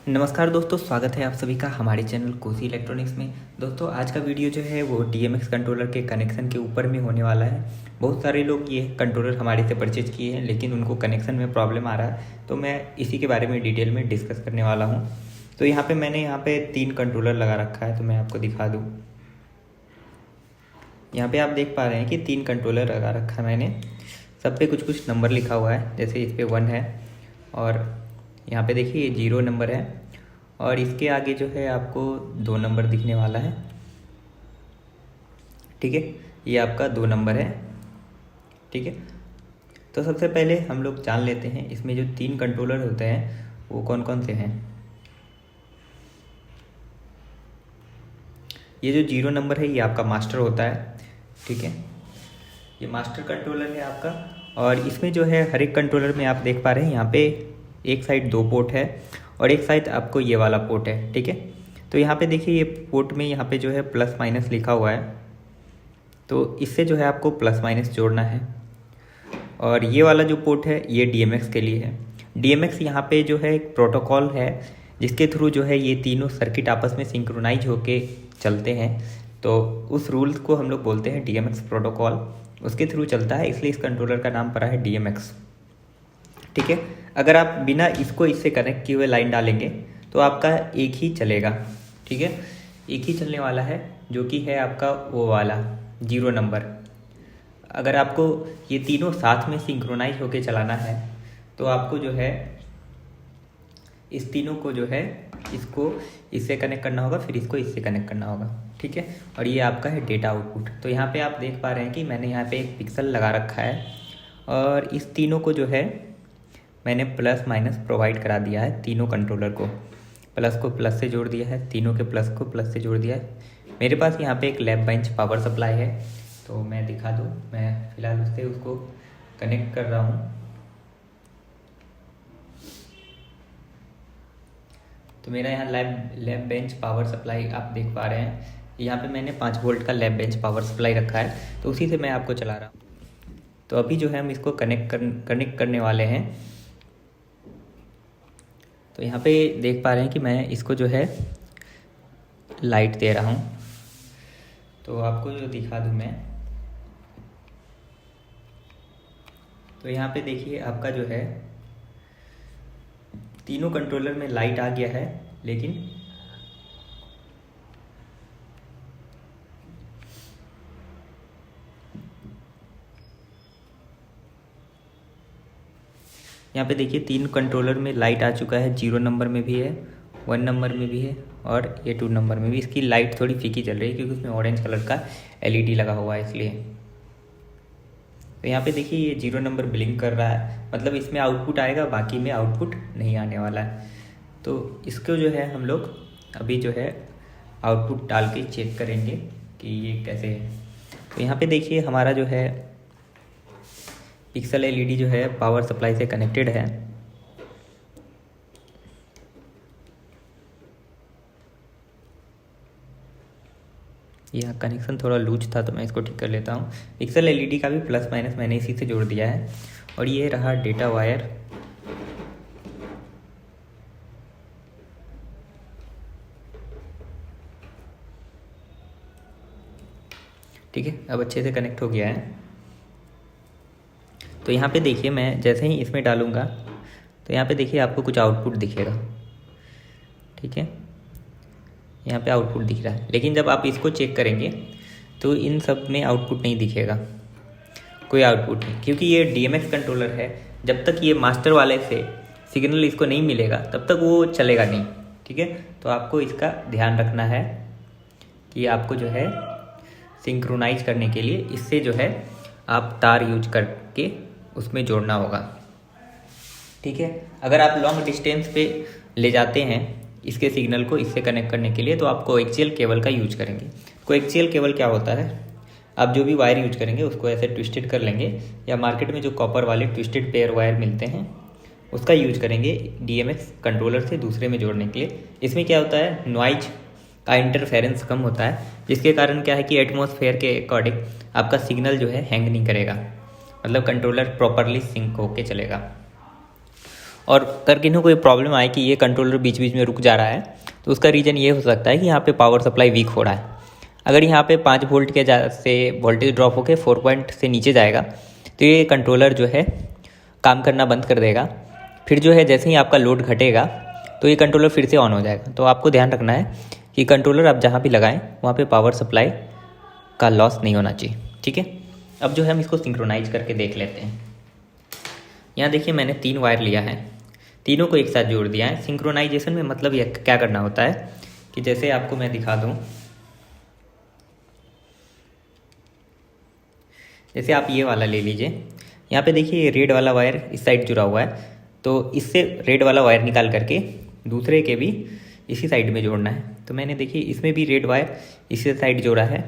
नमस्कार दोस्तों, स्वागत है आप सभी का हमारे चैनल कोसी इलेक्ट्रॉनिक्स में। दोस्तों आज का वीडियो जो है वो DMX कंट्रोलर के कनेक्शन के ऊपर में होने वाला है। बहुत सारे लोग ये कंट्रोलर हमारे से परचेज किए हैं लेकिन उनको कनेक्शन में प्रॉब्लम आ रहा है, तो मैं इसी के बारे में डिटेल में डिस्कस करने वाला हूँ। तो मैंने यहाँ पे 3 कंट्रोलर लगा रखा है, तो मैं आपको दिखा दूँ। यहाँ पे आप देख पा रहे हैं कि 3 कंट्रोलर लगा रखा है मैंने। सब पे कुछ कुछ नंबर लिखा हुआ है, जैसे इस पे 1 है और यहाँ पे देखिए ये 0 नंबर है और इसके आगे जो है आपको 2 नंबर दिखने वाला है। ठीक है, ये आपका 2 नंबर है। ठीक है, तो सबसे पहले हम लोग जान लेते हैं इसमें जो 3 कंट्रोलर होते हैं वो कौन कौन से हैं। ये जो 0 नंबर है ये आपका मास्टर होता है। ठीक है, ये मास्टर कंट्रोलर है आपका। और इसमें जो है हर एक कंट्रोलर में आप देख पा रहे हैं यहाँ पे एक साइड 2 पोर्ट है और एक साइड आपको ये वाला पोर्ट है। ठीक है, तो यहाँ पे देखिए ये पोर्ट में यहाँ पे जो है प्लस माइनस लिखा हुआ है, तो इससे जो है आपको प्लस माइनस जोड़ना है। और ये वाला जो पोर्ट है ये DMX के लिए है। DMX यहाँ पे जो है एक प्रोटोकॉल है जिसके थ्रू जो है ये तीनों सर्किट आपस में सिंक्रोनाइज होके चलते हैं, तो उस रूल्स को हम लोग बोलते हैं DMX प्रोटोकॉल। उसके थ्रू चलता है, इसलिए इस कंट्रोलर का नाम पड़ा है DMX। ठीक है, अगर आप बिना इसको इससे कनेक्ट किए हुए लाइन डालेंगे तो आपका एक ही चलेगा। ठीक है, एक ही चलने वाला है जो कि है आपका वो वाला 0 नंबर। अगर आपको ये तीनों साथ में सिंक्रोनाइज होके चलाना है तो आपको जो है इस तीनों को जो है इसको इससे कनेक्ट करना होगा, फिर इसको इससे कनेक्ट करना होगा। ठीक है, और ये आपका है डेटा आउटपुट। तो यहाँ पे आप देख पा रहे हैं कि मैंने यहाँ पे एक पिक्सल लगा रखा है और इस तीनों को जो है मैंने प्लस माइनस प्रोवाइड करा दिया है। तीनों कंट्रोलर को प्लस को प्लस से जोड़ दिया है, तीनों के प्लस को प्लस से जोड़ दिया है। मेरे पास यहाँ पे एक लैब बेंच पावर सप्लाई है, तो मैं दिखा दूँ। मैं फ़िलहाल उससे उसको कनेक्ट कर रहा हूँ। तो मेरा यहाँ लैब बेंच पावर सप्लाई आप देख पा रहे हैं। यहाँ पे मैंने 5 वोल्ट का लैब बेंच पावर सप्लाई रखा है, तो उसी से मैं आपको चला रहा हूँ। तो अभी जो है हम इसको कनेक्ट करने वाले हैं। तो यहाँ पे देख पा रहे हैं कि मैं इसको जो है लाइट दे रहा हूँ, तो आपको जो दिखा दूँ मैं। तो यहाँ पे देखिए आपका जो है तीनों कंट्रोलर में लाइट आ गया है, लेकिन यहाँ पे देखिए 3 कंट्रोलर में लाइट आ चुका है। 0 नंबर में भी है, 1 नंबर में भी है और ये 2 नंबर में भी। इसकी लाइट थोड़ी फीकी चल रही है क्योंकि उसमें ऑरेंज कलर का LED लगा हुआ है, इसलिए। तो यहाँ पे देखिए ये 0 नंबर ब्लिंक कर रहा है, मतलब इसमें आउटपुट आएगा, बाकी में आउटपुट नहीं आने वाला है। तो इसको जो है हम लोग अभी जो है आउटपुट डाल के चेक करेंगे कि ये कैसे है। तो यहाँ पे देखिए हमारा जो है पिक्सल LED जो है पावर सप्लाई से कनेक्टेड है। यह कनेक्शन थोड़ा लूज था, तो मैं इसको ठीक कर लेता हूँ। पिक्सल LED का भी प्लस माइनस मैंने इसी से जोड़ दिया है। और ये रहा डेटा वायर। ठीक है, अब अच्छे से कनेक्ट हो गया है। तो यहाँ पे देखिए मैं जैसे ही इसमें डालूँगा तो यहाँ पे देखिए आपको कुछ आउटपुट दिखेगा। ठीक है, यहाँ पे आउटपुट दिख रहा है, लेकिन जब आप इसको चेक करेंगे तो इन सब में आउटपुट नहीं दिखेगा, कोई आउटपुट नहीं, क्योंकि ये DMX कंट्रोलर है। जब तक ये मास्टर वाले से सिग्नल इसको नहीं मिलेगा तब तक वो चलेगा नहीं। ठीक है, तो आपको इसका ध्यान रखना है कि आपको जो है सिंक्रोनाइज करने के लिए इससे जो है आप तार यूज करके उसमें जोड़ना होगा। ठीक है, अगर आप लॉन्ग डिस्टेंस पे ले जाते हैं इसके सिग्नल को इससे कनेक्ट करने के लिए तो आप कोएक्सियल केबल का यूज करेंगे। कोएक्सियल केबल क्या होता है, आप जो भी वायर यूज करेंगे उसको ऐसे ट्विस्टेड कर लेंगे, या मार्केट में जो कॉपर वाले ट्विस्टेड पेयर वायर मिलते हैं उसका यूज करेंगे DMX कंट्रोलर से दूसरे में जोड़ने के लिए। इसमें क्या होता है, नॉइज का इंटरफेरेंस कम होता है, जिसके कारण क्या है कि एटमॉस्फेयर के अकॉर्डिंग आपका सिग्नल जो है हैंग नहीं करेगा, मतलब कंट्रोलर प्रॉपरली सिंक होके चलेगा। और अगर किन्हीं कोई प्रॉब्लम आए कि ये कंट्रोलर बीच बीच में रुक जा रहा है, तो उसका रीज़न ये हो सकता है कि यहाँ पे पावर सप्लाई वीक हो रहा है। अगर यहाँ पे 5 वोल्ट के से वोल्टेज ड्रॉप होकर 4 पॉइंट से नीचे जाएगा तो ये कंट्रोलर जो है काम करना बंद कर देगा। फिर जो है जैसे ही आपका लोड घटेगा तो ये कंट्रोलर फिर से ऑन हो जाएगा। तो आपको ध्यान रखना है कि कंट्रोलर आप जहाँ भी लगाएं वहाँ पे पावर सप्लाई का लॉस नहीं होना चाहिए, ठीक है। अब जो है हम इसको सिंक्रोनाइज करके देख लेते हैं। यहाँ देखिए मैंने 3 वायर लिया है, तीनों को एक साथ जोड़ दिया है। सिंक्रोनाइजेशन में मतलब ये क्या करना होता है कि जैसे आपको मैं दिखा दूँ, जैसे आप ये वाला ले लीजिए। यहाँ पे देखिए ये रेड वाला वायर इस साइड जुड़ा हुआ है, तो इससे रेड वाला वायर निकाल करके दूसरे के भी इसी साइड में जोड़ना है। तो मैंने देखिए इसमें भी रेड वायर इसी साइड जोड़ा है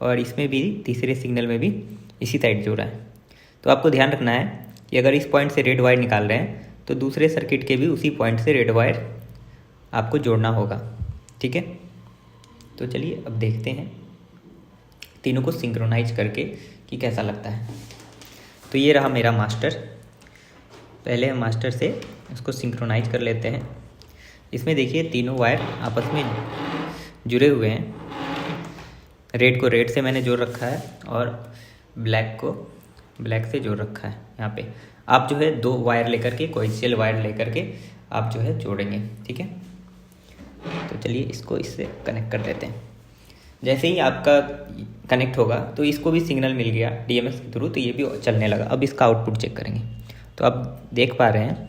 और इसमें भी तीसरे सिग्नल में भी इसी साइड जोड़ा है। तो आपको ध्यान रखना है कि अगर इस पॉइंट से रेड वायर निकाल रहे हैं तो दूसरे सर्किट के भी उसी पॉइंट से रेड वायर आपको जोड़ना होगा, ठीक है। तो चलिए अब देखते हैं तीनों को सिंक्रोनाइज करके कि कैसा लगता है। तो ये रहा मेरा मास्टर। पहले हम मास्टर से इसको सिंक्रोनाइज कर लेते हैं। इसमें देखिए तीनों वायर आपस में जुड़े हुए हैं। रेड को रेड से मैंने जोड़ रखा है और ब्लैक को ब्लैक से जोड़ रखा है। यहाँ पे आप जो है 2 वायर लेकर के, कोएक्सियल वायर लेकर के आप जो है जोड़ेंगे, ठीक है। तो चलिए इसको इससे कनेक्ट कर देते हैं। जैसे ही आपका कनेक्ट होगा तो इसको भी सिग्नल मिल गया DMX के थ्रू, तो ये भी चलने लगा। अब इसका आउटपुट चेक करेंगे। तो आप देख पा रहे हैं,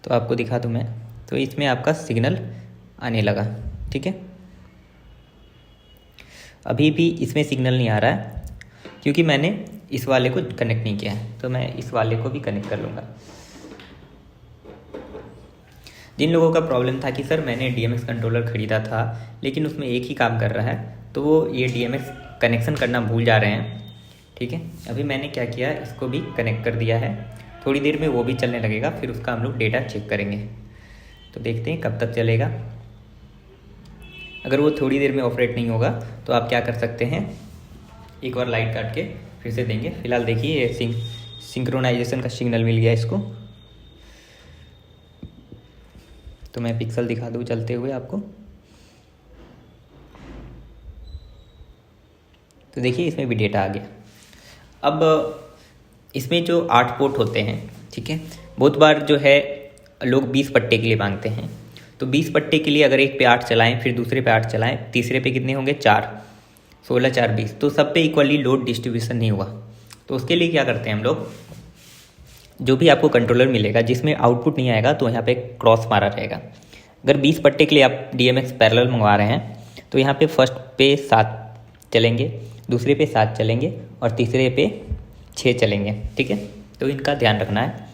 तो आपको दिखा दूँ मैं, तो इसमें आपका सिग्नल आने लगा, ठीक है। अभी भी इसमें सिग्नल नहीं आ रहा है क्योंकि मैंने इस वाले को कनेक्ट नहीं किया है। तो मैं इस वाले को भी कनेक्ट कर लूँगा। जिन लोगों का प्रॉब्लम था कि सर मैंने DMX कंट्रोलर ख़रीदा था लेकिन उसमें एक ही काम कर रहा है, तो वो ये DMX कनेक्शन करना भूल जा रहे हैं, ठीक है। अभी मैंने क्या किया, इसको भी कनेक्ट कर दिया है। थोड़ी देर में वो भी चलने लगेगा, फिर उसका हम लोग डेटा चेक करेंगे। तो देखते हैं कब तक चलेगा। अगर वो थोड़ी देर में ऑपरेट नहीं होगा तो आप क्या कर सकते हैं, एक बार लाइट काट के फिर से देंगे। फिलहाल देखिए ये सिंक्रोनाइजेशन का सिग्नल मिल गया इसको। तो मैं पिक्सल दिखा दूँ चलते हुए आपको। तो देखिए इसमें भी डेटा आ गया। अब इसमें जो 8 पोर्ट होते हैं, ठीक है, बहुत बार जो है लोग 20 पट्टे के लिए मांगते हैं। तो 20 पट्टे के लिए अगर एक पे 8 चलाएं, फिर दूसरे पे 8 चलाएं, तीसरे पे कितने होंगे 4, 16 4 20, तो सब पे इक्वली लोड डिस्ट्रीब्यूशन नहीं हुआ। तो उसके लिए क्या करते हैं हम लोग, जो भी आपको कंट्रोलर मिलेगा जिसमें आउटपुट नहीं आएगा तो यहाँ पे क्रॉस मारा रहेगा। अगर 20 पट्टे के लिए आप DMX पैरेलल मंगवा रहे हैं तो यहाँ पे फर्स्ट पे 7 चलेंगे, दूसरे पे 7 चलेंगे और तीसरे पे 6 चलेंगे, ठीक है। तो इनका ध्यान रखना है।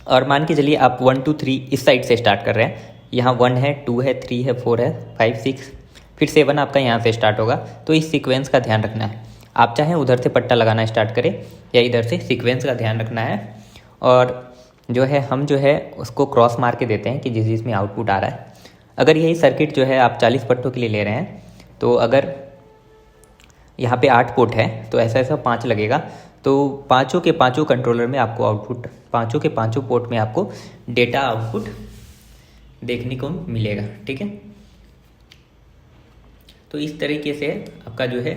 और मान के चलिए आप 1 2 3 इस साइड से स्टार्ट कर रहे हैं। यहाँ 1 है, 2 है, 3 है, 4 है, 5 6, फिर 7 आपका यहाँ से स्टार्ट होगा। तो इस सीक्वेंस का ध्यान रखना है। आप चाहें उधर से पट्टा लगाना स्टार्ट करें या इधर से, सीक्वेंस का ध्यान रखना है। और जो है हम जो है उसको क्रॉस मार के देते हैं कि जिसमें आउटपुट आ रहा है। अगर यही सर्किट जो है आप 40 पट्टों के लिए ले रहे हैं, तो अगर यहाँ पे 8 पोर्ट है तो ऐसा 5 लगेगा। तो पाँचों के पाँचों कंट्रोलर में आपको आउटपुट, पाँचों के पाँचों पोर्ट में आपको डेटा आउटपुट देखने को मिलेगा, ठीक है। तो इस तरीके से आपका जो है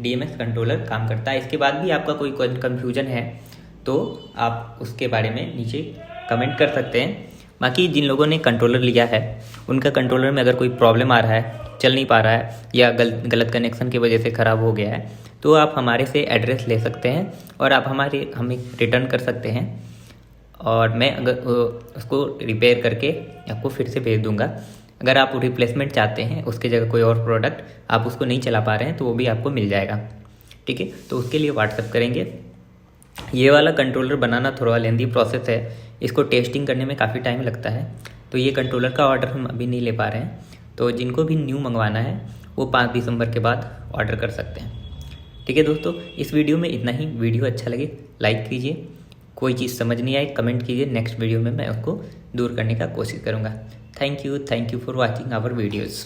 DMX कंट्रोलर काम करता है। इसके बाद भी आपका कोई कन्फ्यूजन है तो आप उसके बारे में नीचे कमेंट कर सकते हैं। बाकी जिन लोगों ने कंट्रोलर लिया है उनका कंट्रोलर में अगर कोई प्रॉब्लम आ रहा है, चल नहीं पा रहा है या गलत कनेक्शन की वजह से ख़राब हो गया है, तो आप हमारे से एड्रेस ले सकते हैं और आप हमें रिटर्न कर सकते हैं और मैं अगर उसको रिपेयर करके आपको फिर से भेज दूंगा। अगर आप रिप्लेसमेंट चाहते हैं, उसके जगह कोई और प्रोडक्ट आप उसको नहीं चला पा रहे हैं, तो वो भी आपको मिल जाएगा, ठीक है। तो उसके लिए व्हाट्सअप करेंगे। ये वाला कंट्रोलर बनाना थोड़ा लेंदी प्रोसेस है, इसको टेस्टिंग करने में काफ़ी टाइम लगता है। तो ये कंट्रोलर का ऑर्डर हम अभी नहीं ले पा रहे हैं, तो जिनको भी न्यू मंगवाना है वो 5 दिसंबर के बाद ऑर्डर कर सकते हैं, ठीक है। दोस्तों इस वीडियो में इतना ही। वीडियो अच्छा लगे लाइक कीजिए, कोई चीज़ समझ नहीं आई कमेंट कीजिए, नेक्स्ट वीडियो में मैं उसको दूर करने का कोशिश करूँगा। Thank you for watching our videos.